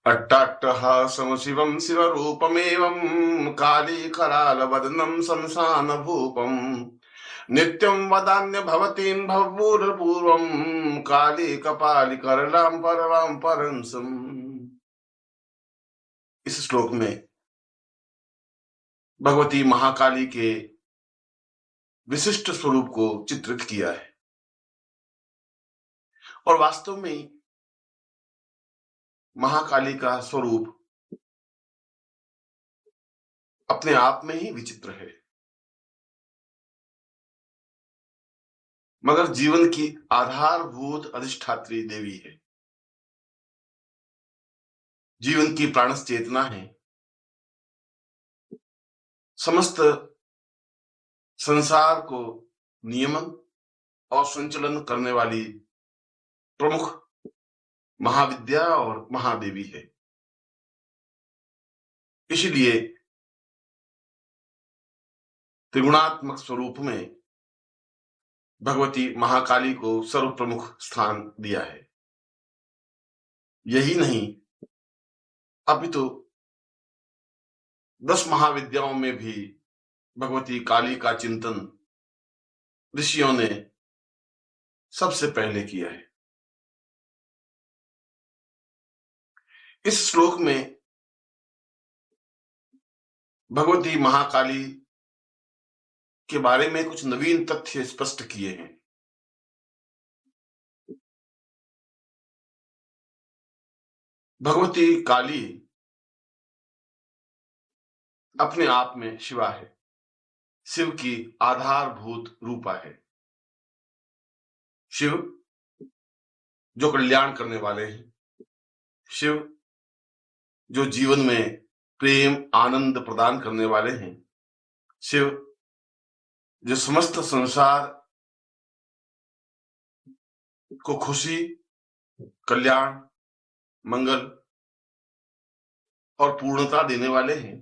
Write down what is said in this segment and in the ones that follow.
अट्टाट्टहासं शिवं शिवरूपमेवं कालीकरालवदनं शमशानभूपम् नित्यं वदान्य भवतीं भवभूतपूर्वं काली कपाली करलां परलां परंसम्। इस श्लोक में भगवती महाकाली के विशिष्ट स्वरूप को चित्रित किया है और वास्तव में महाकाली का स्वरूप अपने आप में ही विचित्र है, मगर जीवन की आधारभूत अधिष्ठात्री देवी है, जीवन की प्राणस चेतना है, समस्त संसार को नियमन और संचलन करने वाली प्रमुख महाविद्या और महादेवी है। इसलिए त्रिगुणात्मक स्वरूप में भगवती महाकाली को सर्व प्रमुख स्थान दिया है। यही नहीं, अभी तो 10 महाविद्याओं में भी भगवती काली का चिंतन ऋषियों ने सबसे पहले किया है। इस श्लोक में भगवती महाकाली के बारे में कुछ नवीन तथ्य स्पष्ट किए हैं। भगवती काली अपने आप में शिवा है, शिव की आधारभूत रूपा है। शिव जो कल्याण करने वाले हैं, शिव जो जीवन में प्रेम आनंद प्रदान करने वाले हैं, शिव जो समस्त संसार को खुशी, कल्याण, मंगल और पूर्णता देने वाले हैं,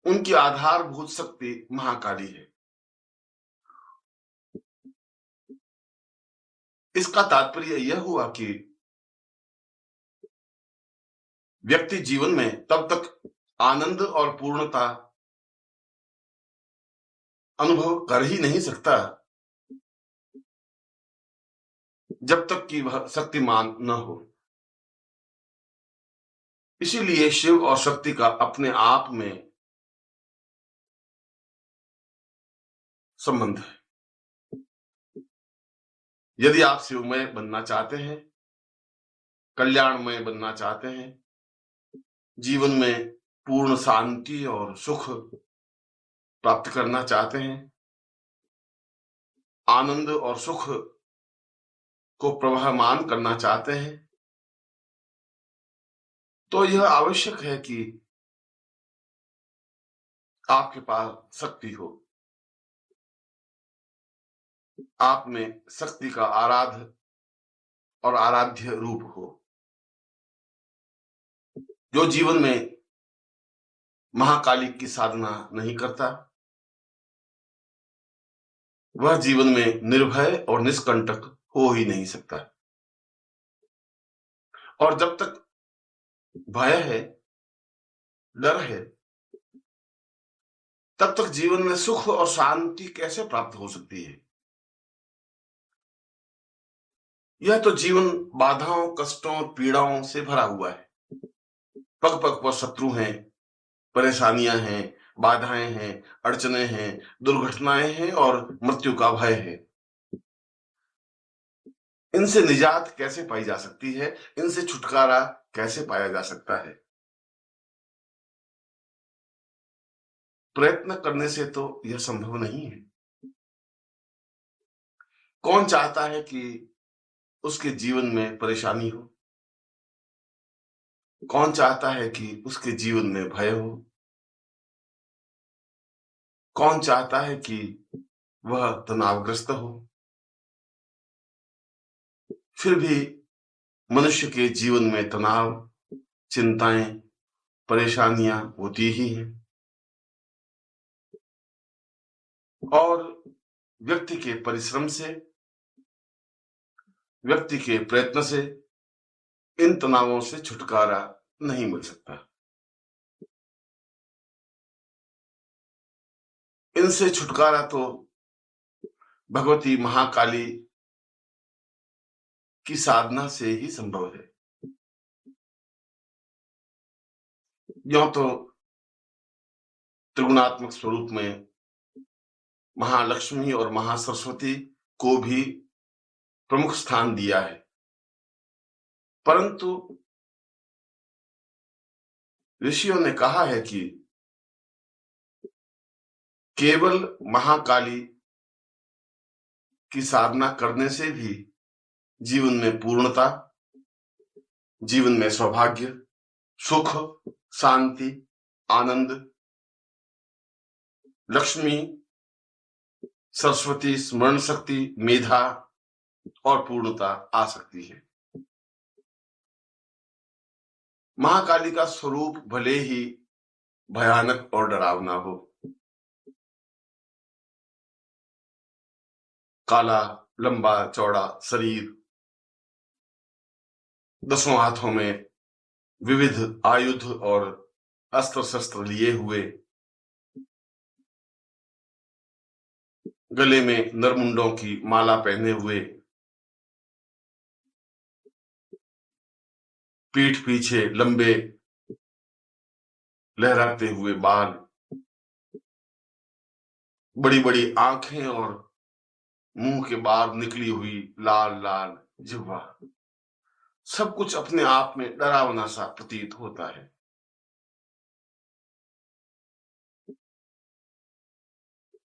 उनकी आधारभूत शक्ति महाकाली है। इसका तात्पर्य यह हुआ कि व्यक्ति जीवन में तब तक आनंद और पूर्णता अनुभव कर ही नहीं सकता जब तक कि वह शक्तिमान न हो। इसीलिए शिव और शक्ति का अपने आप में संबंध है। यदि आप शिवमय बनना चाहते हैं, कल्याणमय बनना चाहते हैं, जीवन में पूर्ण शांति और सुख प्राप्त करना चाहते हैं, आनंद और सुख को प्रवहमान करना चाहते हैं, तो यह आवश्यक है कि आपके पास शक्ति हो, आप में शक्ति का आराध्य और आराध्य रूप हो। जो जीवन में महाकाली की साधना नहीं करता, वह जीवन में निर्भय और निष्कंटक हो ही नहीं सकता। और जब तक भय है, डर है, तब तक जीवन में सुख और शांति कैसे प्राप्त हो सकती है? यह तो जीवन बाधाओं, कष्टों और पीड़ाओं से भरा हुआ है। पग पग पर शत्रु हैं, परेशानियां हैं, बाधाएं हैं, अड़चने हैं, दुर्घटनाएं हैं और मृत्यु का भय है। इनसे निजात कैसे पाई जा सकती है? इनसे छुटकारा कैसे पाया जा सकता है? प्रयत्न करने से तो यह संभव नहीं है। कौन चाहता है कि उसके जीवन में परेशानी हो? कौन चाहता है कि उसके जीवन में भय हो? कौन चाहता है कि वह तनावग्रस्त हो? फिर भी मनुष्य के जीवन में तनाव, चिंताएं, परेशानियां होती ही हैं और व्यक्ति के परिश्रम से, व्यक्ति के प्रयत्न से इन तनावों से छुटकारा नहीं मिल सकता। इनसे छुटकारा तो भगवती महाकाली की साधना से ही संभव है। यूं तो त्रिगुणात्मक स्वरूप में महालक्ष्मी और महासरस्वती को भी प्रमुख स्थान दिया है, परंतु ऋषियों ने कहा है कि केवल महाकाली की साधना करने से भी जीवन में पूर्णता, जीवन में सौभाग्य, सुख, शांति, आनंद, लक्ष्मी, सरस्वती, स्मरण शक्ति, मेधा और पूर्णता आ सकती है। महाकाली का स्वरूप भले ही भयानक और डरावना हो, काला लंबा चौड़ा शरीर, 10 हाथों में विविध आयुध और अस्त्र शस्त्र लिए हुए, गले में नरमुंडों की माला पहने हुए, पीठ पीछे लंबे लहराते हुए बाल, बड़ी बड़ी आंखें और मुंह के बाहर निकली हुई लाल लाल जिह्वा, सब कुछ अपने आप में डरावना सा प्रतीत होता है।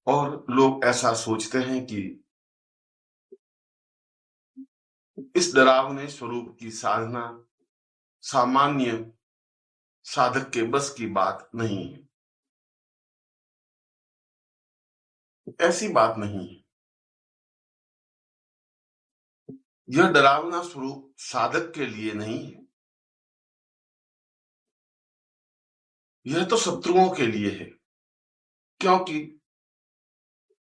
और लोग ऐसा सोचते हैं कि इस डरावने स्वरूप की साधना सामान्य साधक के बस की बात नहीं है। ऐसी बात नहीं है। यह डरावना स्वरूप साधक के लिए नहीं है, यह तो शत्रुओं के लिए है, क्योंकि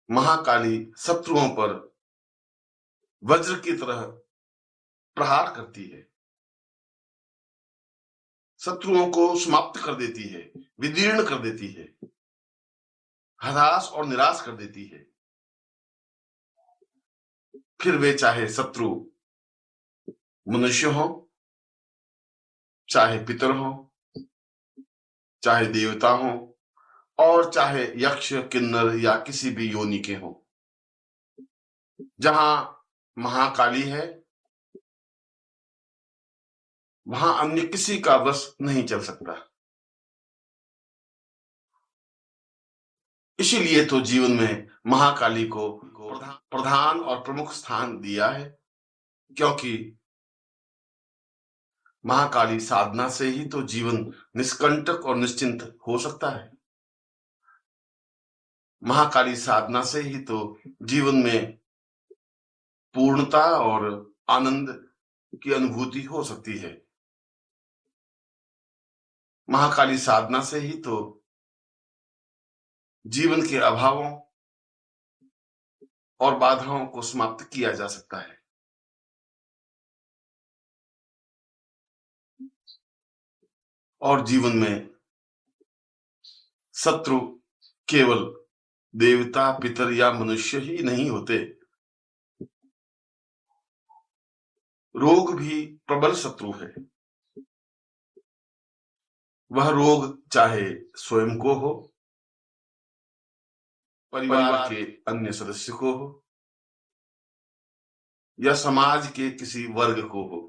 महाकाली शत्रुओं पर वज्र की तरह प्रहार करती है, शत्रुओं को समाप्त कर देती है, विदीर्ण कर देती है, हताश और निराश कर देती है। फिर वे चाहे शत्रु मनुष्य हो, चाहे पितर हो, चाहे देवता हो, और चाहे यक्ष, किन्नर या किसी भी योनि के हो। जहां महाकाली है, वहां अन्य किसी का वश नहीं चल सकता। इसीलिए तो जीवन में महाकाली को प्रधान और प्रमुख स्थान दिया है, क्योंकि महाकाली साधना से ही तो जीवन निष्कंटक और निश्चिंत हो सकता है। महाकाली साधना से ही तो जीवन में पूर्णता और आनंद की अनुभूति हो सकती है। महाकाली साधना से ही तो जीवन के अभावों और बाधाओं को समाप्त किया जा सकता है। और जीवन में शत्रु केवल देवता, पितर या मनुष्य ही नहीं होते, रोग भी प्रबल शत्रु है। वह रोग चाहे स्वयं को हो, परिवार के अन्य सदस्य को हो, या समाज के किसी वर्ग को हो,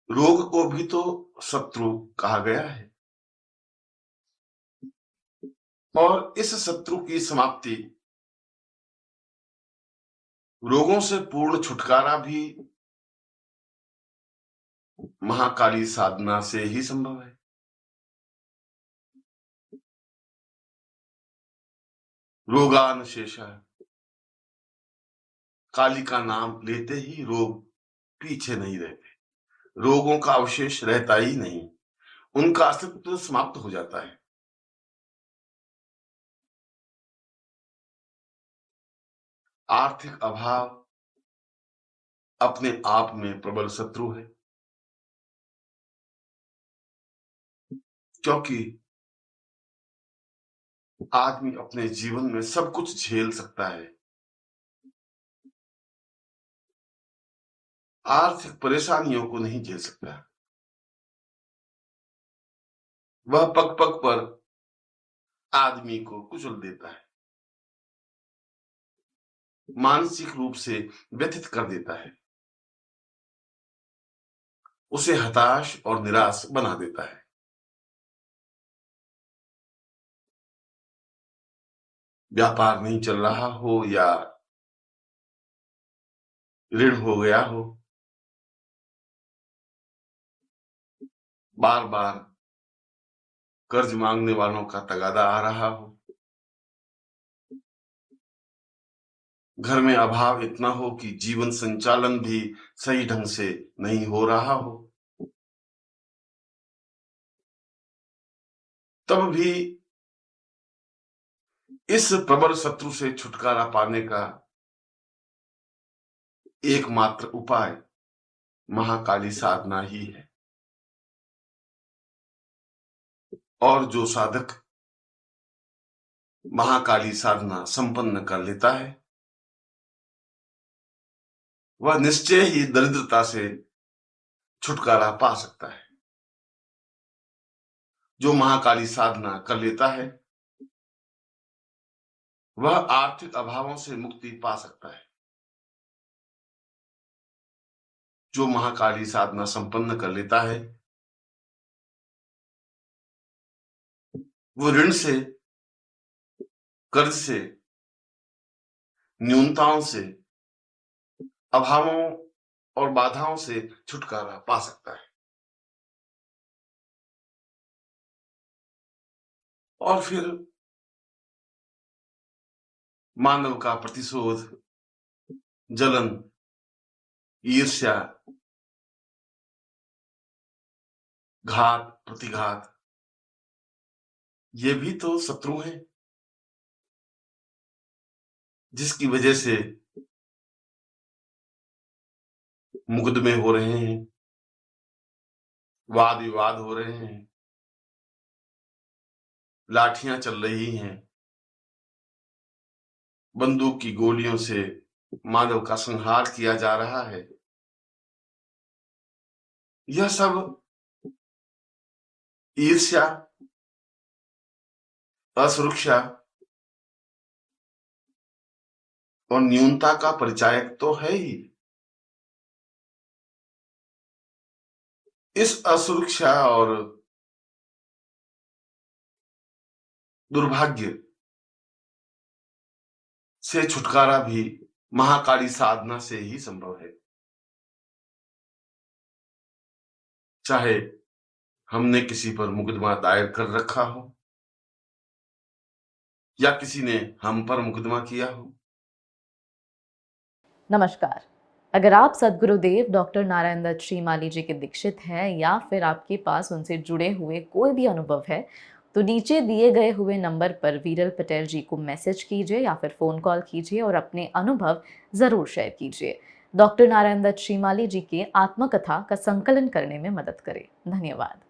रोग को भी तो शत्रु कहा गया है। और इस शत्रु की समाप्ति, रोगों से पूर्ण छुटकारा भी महाकाली साधना से ही संभव है। रोगान शेषा, काली का नाम लेते ही रोग पीछे नहीं रहते, रोगों का अवशेष रहता ही नहीं, उनका अस्तित्व समाप्त हो जाता है। आर्थिक अभाव, अपने आप में प्रबल शत्रु है, क्योंकि आदमी अपने जीवन में सब कुछ झेल सकता है, आर्थिक परेशानियों को नहीं झेल सकता। वह पग पग पर आदमी को कुचल देता है, मानसिक रूप से व्यथित कर देता है, उसे हताश और निराश बना देता है। व्यापार नहीं चल रहा हो या ऋण हो गया हो, बार बार कर्ज मांगने वालों का तगादा आ रहा हो, घर में अभाव इतना हो कि जीवन संचालन भी सही ढंग से नहीं हो रहा हो, तब भी इस प्रबल शत्रु से छुटकारा पाने का एकमात्र उपाय महाकाली साधना ही है। और जो साधक महाकाली साधना संपन्न कर लेता है, वह निश्चय ही दरिद्रता से छुटकारा पा सकता है। जो महाकाली साधना कर लेता है, वह आर्थिक अभावों से मुक्ति पा सकता है। जो महाकाली साधना संपन्न कर लेता है, वो ऋण से, कर्ज से, न्यूनताओं से, अभावों और बाधाओं से छुटकारा पा सकता है। और फिर मानव का प्रतिशोध, जलन, ईर्ष्या, घात, प्रतिघात, ये भी तो शत्रु हैं, जिसकी वजह से मुकदमे हो रहे हैं, वाद विवाद हो रहे हैं, लाठियां चल रही हैं, बंदूक की गोलियों से मानव का संहार किया जा रहा है। यह सब ईर्ष्या, असुरक्षा और न्यूनता का परिचायक तो है ही। इस असुरक्षा और दुर्भाग्य से छुटकारा भी महाकाली साधना से ही संभव है। चाहे हमने किसी पर मुकदमा दायर कर रखा हो या किसी ने हम पर मुकदमा किया हो। नमस्कार। अगर आप सद्गुरुदेव डॉक्टर नारायण दत्त श्रीमाली जी के दीक्षित हैं या फिर आपके पास उनसे जुड़े हुए कोई भी अनुभव है, तो नीचे दिए गए हुए नंबर पर वीरल पटेल जी को मैसेज कीजिए या फिर फ़ोन कॉल कीजिए और अपने अनुभव ज़रूर शेयर कीजिए। डॉक्टर नारायण दत्त श्रीमाली जी के आत्मकथा का संकलन करने में मदद करें। धन्यवाद।